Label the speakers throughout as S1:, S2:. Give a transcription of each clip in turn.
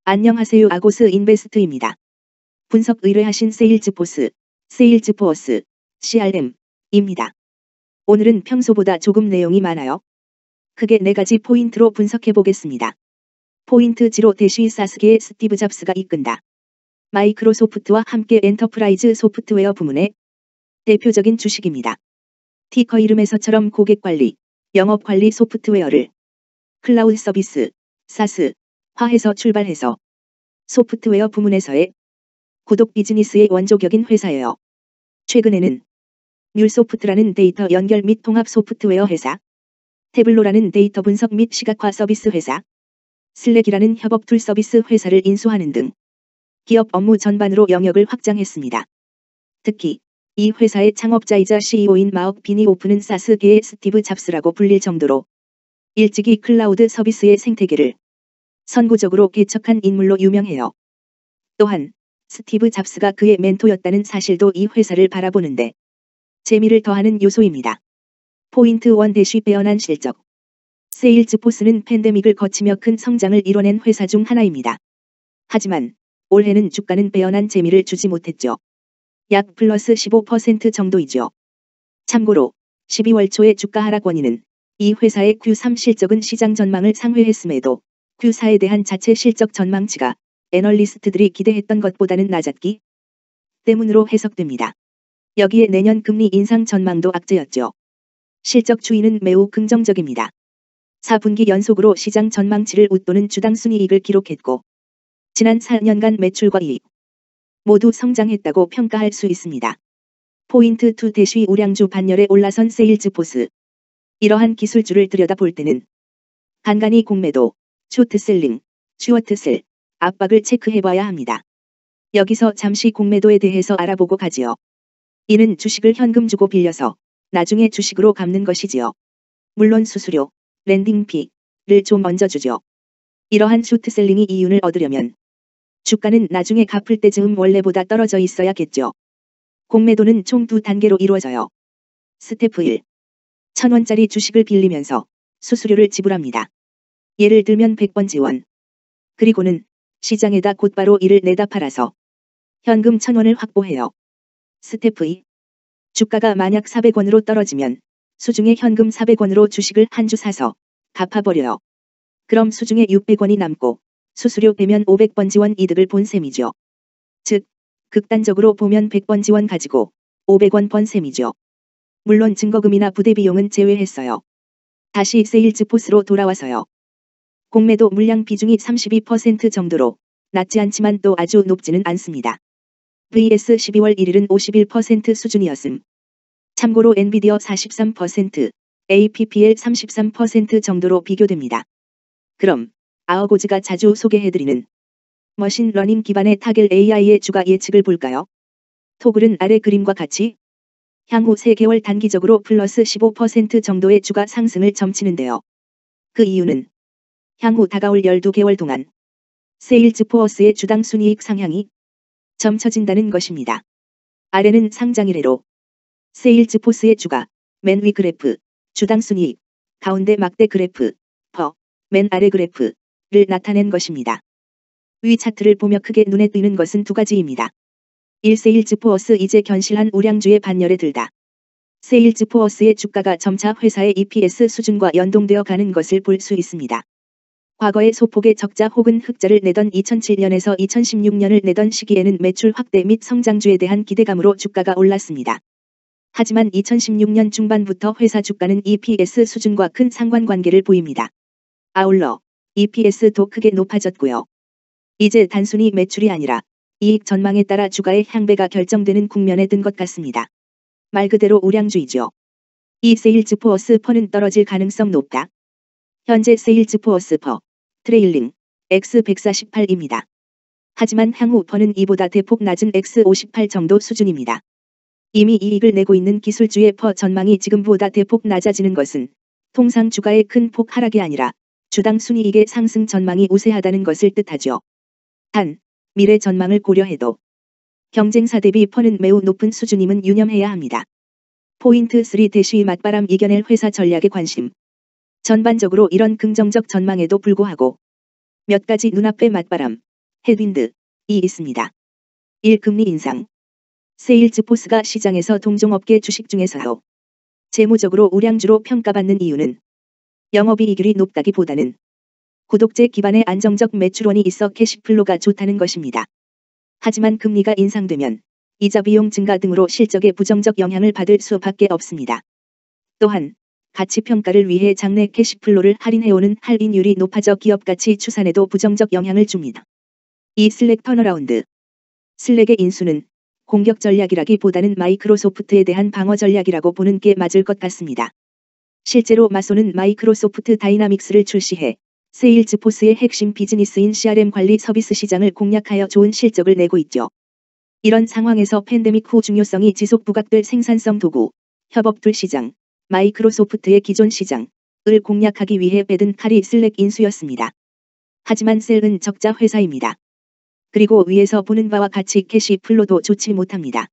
S1: 안녕하세요. 아고스 인베스트입니다. 분석 의뢰하신 세일즈포스, CRM입니다. 오늘은 평소보다 조금 내용이 많아요. 크게 4가지 포인트로 분석해 보겠습니다. 포인트 0 사스계의 스티브 잡스가 이끈다. 마이크로소프트와 함께 엔터프라이즈 소프트웨어 부문의 대표적인 주식입니다. 티커 이름에서처럼 고객관리, 영업관리 소프트웨어를 클라우드 서비스, 사스화해서 출발해서 소프트웨어 부문에서의 구독 비즈니스의 원조격인 회사예요. 최근에는 뮬소프트라는 데이터 연결 및 통합 소프트웨어 회사, 태블로라는 데이터 분석 및 시각화 서비스 회사, 슬랙이라는 협업 툴 서비스 회사를 인수하는 등 기업 업무 전반으로 영역을 확장했습니다. 특히 이 회사의 창업자이자 CEO인 마억 비니오프는 사스계의 스티브 잡스라고 불릴 정도로 일찍이 클라우드 서비스의 생태계를 선구적으로 개척한 인물로 유명해요. 또한 스티브 잡스가 그의 멘토였다는 사실도 이 회사를 바라보는데 재미를 더하는 요소입니다. 포인트 1 빼어난 실적. 세일즈포스는 팬데믹을 거치며 큰 성장을 이뤄낸 회사 중 하나입니다. 하지만 올해는 주가는 빼어난 재미를 주지 못했죠. 약 플러스 15% 정도이죠. 참고로 12월 초의 주가 하락 원인은 이 회사의 Q3 실적은 시장 전망을 상회했음에도 Q4에 대한 자체 실적 전망치가 애널리스트들이 기대했던 것보다는 낮았기 때문으로 해석됩니다. 여기에 내년 금리 인상 전망도 악재였죠. 실적 추이는 매우 긍정적입니다. 4분기 연속으로 시장 전망치를 웃도는 주당 순이익을 기록했고 지난 4년간 매출과 이익 모두 성장했다고 평가할 수 있습니다. 포인트 2 우량주 반열에 올라선 세일즈포스. 이러한 기술주를 들여다볼 때는 간간히 공매도, 쇼트셀링, 슈어트셀, 압박을 체크해봐야 합니다. 여기서 잠시 공매도에 대해서 알아보고 가지요. 이는 주식을 현금 주고 빌려서 나중에 주식으로 갚는 것이지요. 물론 수수료, 랜딩피를 좀 얹어주죠. 이러한 쇼트셀링이 이윤을 얻으려면 주가는 나중에 갚을 때쯤 원래보다 떨어져 있어야겠죠. 공매도는 총 2단계로 이루어져요. 스테프 1. 1,000원짜리 주식을 빌리면서 수수료를 지불합니다. 예를 들면 100번 지원. 그리고는 시장에다 곧바로 이를 내다 팔아서 현금 1,000원을 확보해요. 스테프 2. 주가가 만약 400원으로 떨어지면 수중에 현금 400원으로 주식을 한 주 사서 갚아버려요. 그럼 수중에 600원이 남고 수수료 빼면 500번 지원 이득을 본 셈이죠. 즉, 극단적으로 보면 100번 지원 가지고 500원 번 셈이죠. 물론 증거금이나 부대 비용은 제외했어요. 다시 세일즈포스로 돌아와서요. 공매도 물량 비중이 32% 정도로 낮지 않지만 또 아주 높지는 않습니다. vs 12월 1일은 51% 수준이었음. 참고로 엔비디어 43%, APPL 33% 정도로 비교됩니다. 그럼 아어고즈가 자주 소개해드리는 머신러닝 기반의 타겟 AI의 주가 예측을 볼까요? 토글은 아래 그림과 같이 향후 3개월 단기적으로 플러스 15% 정도의 주가 상승을 점치는데요. 그 이유는 향후 다가올 12개월 동안 세일즈포어스의 주당 순이익 상향이 점쳐진다는 것입니다. 아래는 상장일회로 세일즈포스의 주가, 맨 위 그래프, 주당 순이익, 가운데 막대 그래프, 맨 아래 그래프를 나타낸 것입니다. 위 차트를 보며 크게 눈에 띄는 것은 2가지입니다. 1. 세일즈포어스 이제 견실한 우량주의 반열에 들다. 세일즈포어스의 주가가 점차 회사의 EPS 수준과 연동되어 가는 것을 볼 수 있습니다. 과거에 소폭의 적자 혹은 흑자를 내던 2007년에서 2016년을 내던 시기에는 매출 확대 및 성장주에 대한 기대감으로 주가가 올랐습니다. 하지만 2016년 중반부터 회사 주가는 EPS 수준과 큰 상관관계를 보입니다. 아울러 EPS도 크게 높아졌고요. 이제 단순히 매출이 아니라 이익 전망에 따라 주가의 향배가 결정되는 국면에 든 것 같습니다. 말 그대로 우량주이죠. 이 세일즈포어스 퍼는 떨어질 가능성 높다. 현재 세일즈포어스 퍼 트레일링 X148입니다. 하지만 향후 퍼는 이보다 대폭 낮은 X58 정도 수준입니다. 이미 이익을 내고 있는 기술주의 퍼 전망이 지금보다 대폭 낮아지는 것은 통상 주가의 큰 폭 하락이 아니라 주당 순이익의 상승 전망이 우세하다는 것을 뜻하죠. 단, 미래 전망을 고려해도 경쟁사 대비 퍼는 매우 높은 수준임은 유념해야 합니다. 포인트 3 맞바람 이겨낼 회사 전략에 관심. 전반적으로 이런 긍정적 전망에도 불구하고 몇 가지 눈앞의 맞바람, 헤드윈드이 있습니다. 1. 금리 인상. 세일즈포스가 시장에서 동종업계 주식 중에서요 재무적으로 우량주로 평가받는 이유는 영업이익률이 높다기보다는 구독제 기반의 안정적 매출원이 있어 캐시플로가 좋다는 것입니다. 하지만 금리가 인상되면 이자 비용 증가 등으로 실적에 부정적 영향을 받을 수밖에 없습니다. 또한 가치 평가를 위해 장내 캐시플로를 할인해오는 할인율이 높아져 기업 가치 추산에도 부정적 영향을 줍니다. 2. 슬랙 턴어라운드. 슬랙의 인수는 공격 전략이라기보다는 마이크로소프트에 대한 방어 전략이라고 보는 게 맞을 것 같습니다. 실제로 마소는 마이크로소프트 다이나믹스를 출시해 세일즈포스의 핵심 비즈니스인 CRM 관리 서비스 시장을 공략하여 좋은 실적을 내고 있죠. 이런 상황에서 팬데믹 후 중요성이 지속 부각될 생산성 도구, 협업툴 시장, 마이크로소프트의 기존 시장을 공략하기 위해 빼든 칼이 슬랙 인수였습니다. 하지만 셀은 적자 회사입니다. 그리고 위에서 보는 바와 같이 캐시플로도 좋지 못합니다.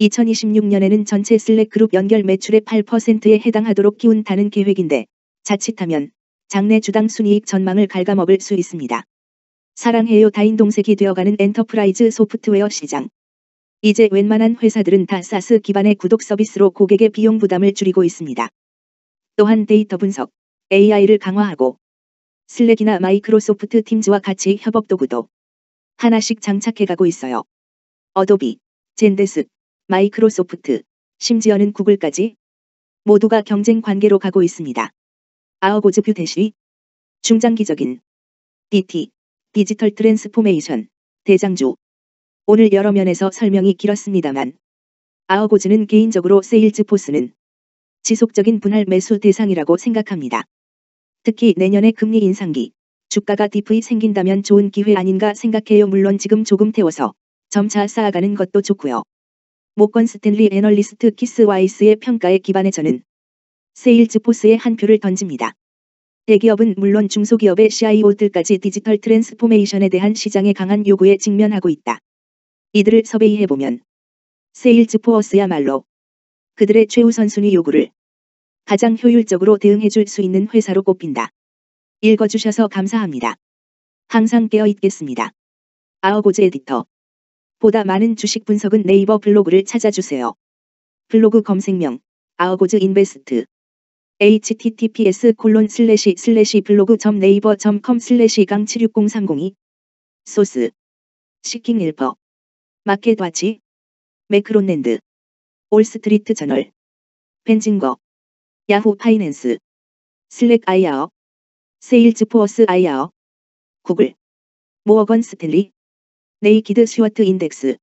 S1: 2026년에는 전체 슬랙 그룹 연결 매출의 8%에 해당하도록 키운다는 계획인데 자칫하면 장내 주당 순이익 전망을 갉아먹을 수 있습니다. 사랑해요 다인동색이 되어가는 엔터프라이즈 소프트웨어 시장. 이제 웬만한 회사들은 다 사스 기반의 구독 서비스로 고객의 비용 부담을 줄이고 있습니다. 또한 데이터 분석, AI를 강화하고 슬랙이나 마이크로소프트 팀즈와 같이 협업 도구도 하나씩 장착해가고 있어요. 어도비, 젠데스, 마이크로소프트, 심지어는 구글까지 모두가 경쟁 관계로 가고 있습니다. 아어고즈 뷰 대시 중장기적인 DT, 디지털 트랜스포메이션, 대장주. 오늘 여러 면에서 설명이 길었습니다만 아어고즈는 개인적으로 세일즈포스는 지속적인 분할 매수 대상이라고 생각합니다. 특히 내년에 금리 인상기, 주가가 디프이 생긴다면 좋은 기회 아닌가 생각해요. 물론 지금 조금 태워서 점차 쌓아가는 것도 좋고요. 모건 스탠리 애널리스트 키스 와이스의 평가에 기반해 저는 세일즈포스에 한 표를 던집니다. 대기업은 물론 중소기업의 CIO들까지 디지털 트랜스포메이션에 대한 시장의 강한 요구에 직면하고 있다. 이들을 섭외해보면 세일즈포스야말로 그들의 최우선순위 요구를 가장 효율적으로 대응해줄 수 있는 회사로 꼽힌다. 읽어주셔서 감사합니다. 항상 깨어있겠습니다. 아어고즈 에디터. 보다 많은 주식 분석은 네이버 블로그를 찾아주세요. 블로그 검색명 아어고즈 인베스트 https://blog.naver.com/gang76030 소스 시킹1퍼 마켓와치 매크론랜드 올스트리트 저널 벤징거 야후 파이낸스 슬랙 아이아어 세일즈포스 아이아어 구글 모어건 스탠리 네이키드 스워트 인덱스